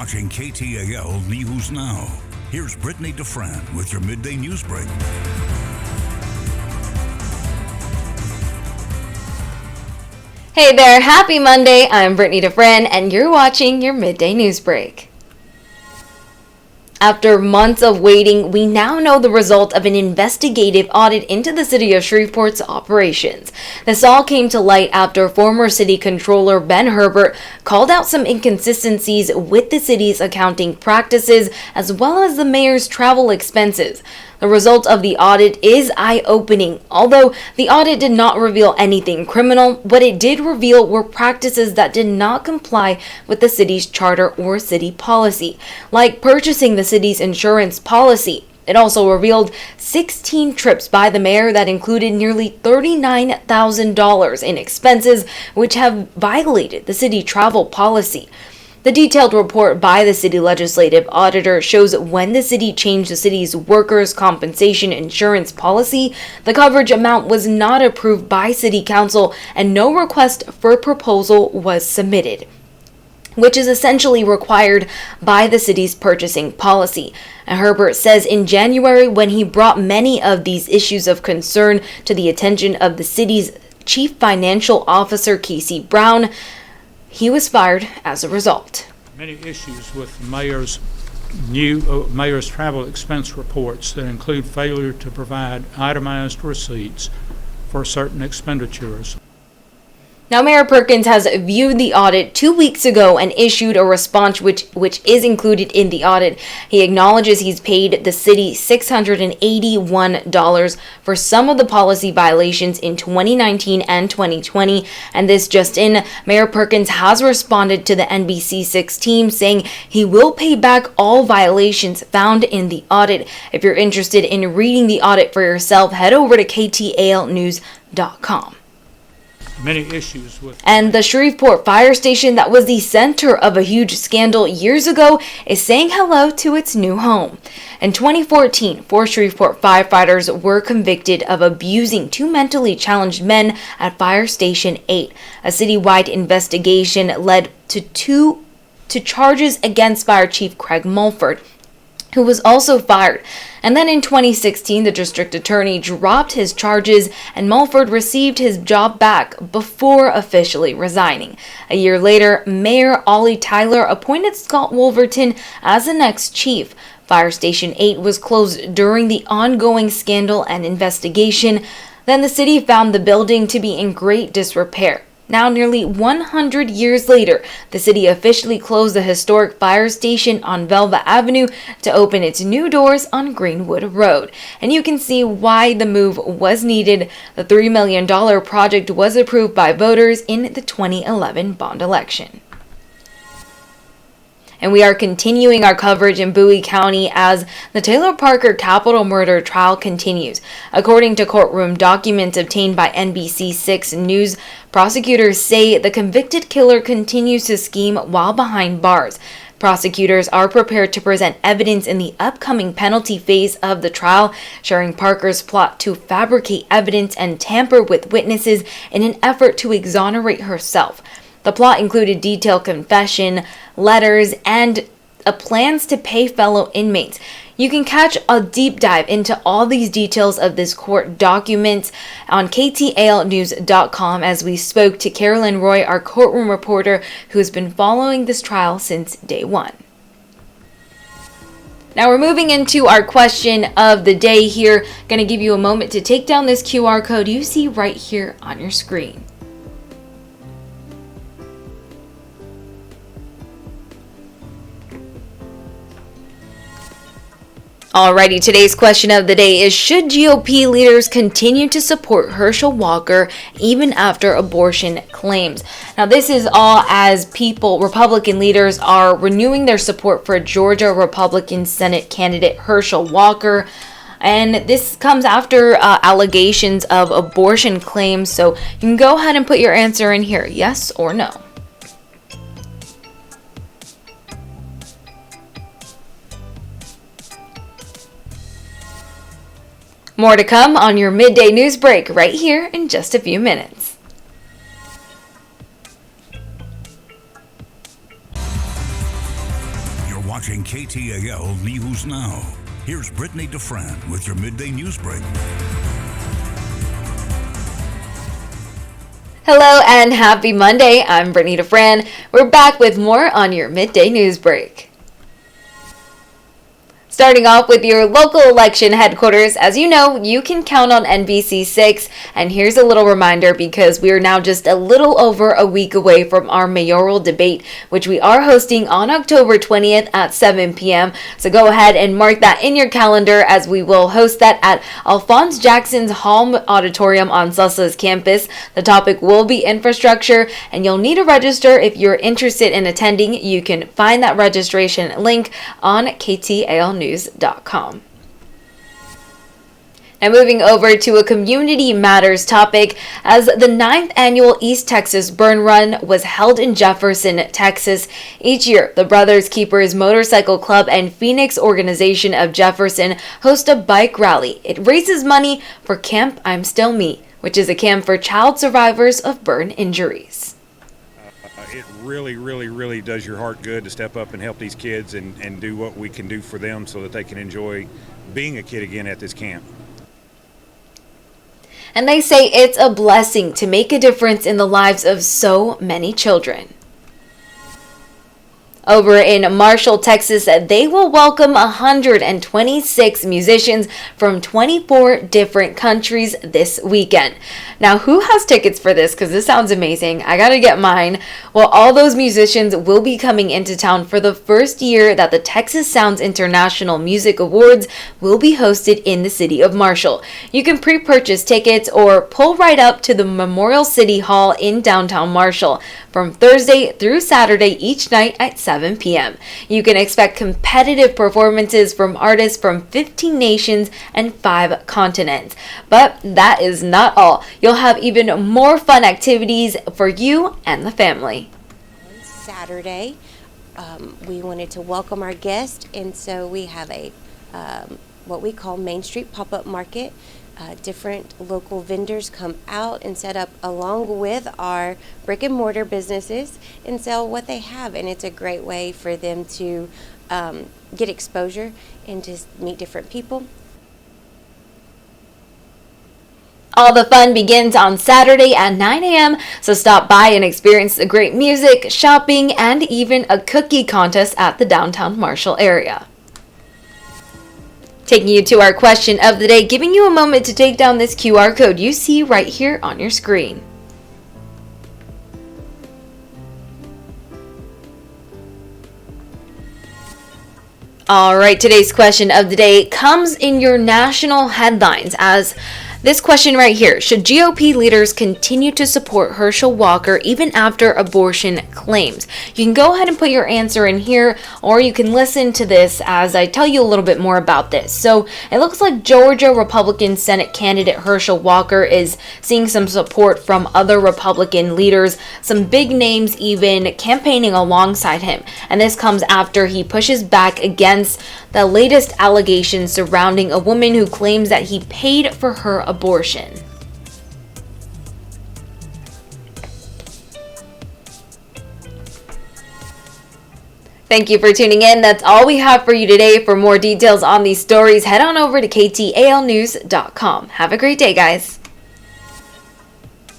watching KTAL News Now. Here's Brittany DeFran with your midday news break. Hey there, happy Monday. I'm Brittany DeFran and you're watching your midday news break. After months of waiting, we now know the result of an investigative audit into the city of Shreveport's operations. This all came to light after former city controller Ben Herbert called out some inconsistencies with the city's accounting practices as well as the mayor's travel expenses. The result of the audit is eye-opening. Although the audit did not reveal anything criminal, what it did reveal were practices that did not comply with the city's charter or city policy, like purchasing the city's insurance policy. It also revealed 16 trips by the mayor that included nearly $39,000 in expenses, which have violated the city travel policy. The detailed report by the city legislative auditor shows when the city changed the city's workers' compensation insurance policy, the coverage amount was not approved by city council and no request for proposal was submitted, which is essentially required by the city's purchasing policy. And Herbert says in January, when he brought many of these issues of concern to the attention of the city's chief financial officer, Casey Brown, he was fired as a result. Many issues with the mayor's travel expense reports that include failure to provide itemized receipts for certain expenditures. Now, Mayor Perkins has viewed the audit 2 weeks ago and issued a response which is included in the audit. He acknowledges he's paid the city $681 for some of the policy violations in 2019 and 2020, and this just in, Mayor Perkins has responded to the NBC6 team saying he will pay back all violations found in the audit. If you're interested in reading the audit for yourself, head over to ktalnews.com. Many issues with. And the Shreveport fire station that was the center of a huge scandal years ago is saying hello to its new home. In 2014, 4 Shreveport firefighters were convicted of abusing 2 mentally challenged men at Fire Station 8. A citywide investigation led to charges against Fire Chief Craig Mulford, who was also fired. And then in 2016, the district attorney dropped his charges and Mulford received his job back before officially resigning. A year later, Mayor Ollie Tyler appointed Scott Wolverton as the next chief. Fire Station 8 was closed during the ongoing scandal and investigation. Then the city found the building to be in great disrepair. Now, nearly 100 years later, the city officially closed the historic fire station on Velva Avenue to open its new doors on Greenwood Road. And you can see why the move was needed. The $3 million project was approved by voters in the 2011 bond election. And we are continuing our coverage in Bowie County as the Taylor Parker capital murder trial continues. According to courtroom documents obtained by NBC6 News, prosecutors say the convicted killer continues to scheme while behind bars. Prosecutors are prepared to present evidence in the upcoming penalty phase of the trial, sharing Parker's plot to fabricate evidence and tamper with witnesses in an effort to exonerate herself. The plot included detailed confession, letters, and plans to pay fellow inmates. You can catch a deep dive into all these details of this court documents on ktalnews.com as we spoke to Carolyn Roy, our courtroom reporter, who has been following this trial since day one. Now we're moving into our question of the day here. Going to give you a moment to take down this QR code you see right here on your screen. Alrighty, today's question of the day is, should GOP leaders continue to support Herschel Walker even after abortion claims? Now, this is all as Republican leaders are renewing their support for Georgia Republican Senate candidate Herschel Walker. And this comes after allegations of abortion claims. So you can go ahead and put your answer in here, yes or no. More to come on your midday news break right here in just a few minutes. watching KTAL News Now. Here's Brittany DeFran with your midday news break. Hello and happy Monday. I'm Brittany DeFran. We're back with more on your midday news break. Starting off with your local election headquarters, as you know, you can count on NBC6, and here's a little reminder because we are now just a little over a week away from our mayoral debate, which we are hosting on October 20th at 7 p.m. So go ahead and mark that in your calendar as we will host that at Alphonse Jackson's Hall Auditorium on Susla's campus. The topic will be infrastructure, and you'll need to register if you're interested in attending. You can find that registration link on KTALnews.com. Now moving over to a community matters topic, as the 9th annual East Texas Burn Run was held in Jefferson, Texas. Each year, the Brothers Keepers Motorcycle Club and Phoenix Organization of Jefferson host a bike rally. It raises money for Camp I'm Still Me, which is a camp for child survivors of burn injuries. It really does your heart good to step up and help these kids and do what we can do for them so that they can enjoy being a kid again at this camp. And they say it's a blessing to make a difference in the lives of so many children. Over in Marshall, Texas, they will welcome 126 musicians from 24 different countries this weekend. Now, who has tickets for this? Because this sounds amazing. I gotta get mine. Well, all those musicians will be coming into town for the first year that the Texas Sounds International Music Awards will be hosted in the city of Marshall. You can pre-purchase tickets or pull right up to the Memorial City Hall in downtown Marshall from Thursday through Saturday each night at 7 p.m. You can expect competitive performances from artists from 15 nations and 5 continents. But that is not all. You'll have even more fun activities for you and the family. Saturday, we wanted to welcome our guests, and so we have a what we call Main Street Pop-Up Market. Different local vendors come out and set up along with our brick and mortar businesses and sell what they have, and it's a great way for them to get exposure and just meet different people. All the fun begins on Saturday at 9 a.m., so stop by and experience the great music, shopping, and even a cookie contest at the downtown Marshall area. Taking you to our question of the day, giving you a moment to take down this QR code you see right here on your screen. All right, today's question of the day comes in your national headlines as this question right here: should GOP leaders continue to support Herschel Walker even after abortion claims? You can go ahead and put your answer in here, or you can listen to this as I tell you a little bit more about this. So it looks like Georgia Republican Senate candidate Herschel Walker is seeing some support from other Republican leaders, some big names even campaigning alongside him. And this comes after he pushes back against the latest allegations surrounding a woman who claims that he paid for her abortion. Thank you for tuning in. That's all we have for you today. For more details on these stories, head on over to KTALnews.com. Have a great day, guys.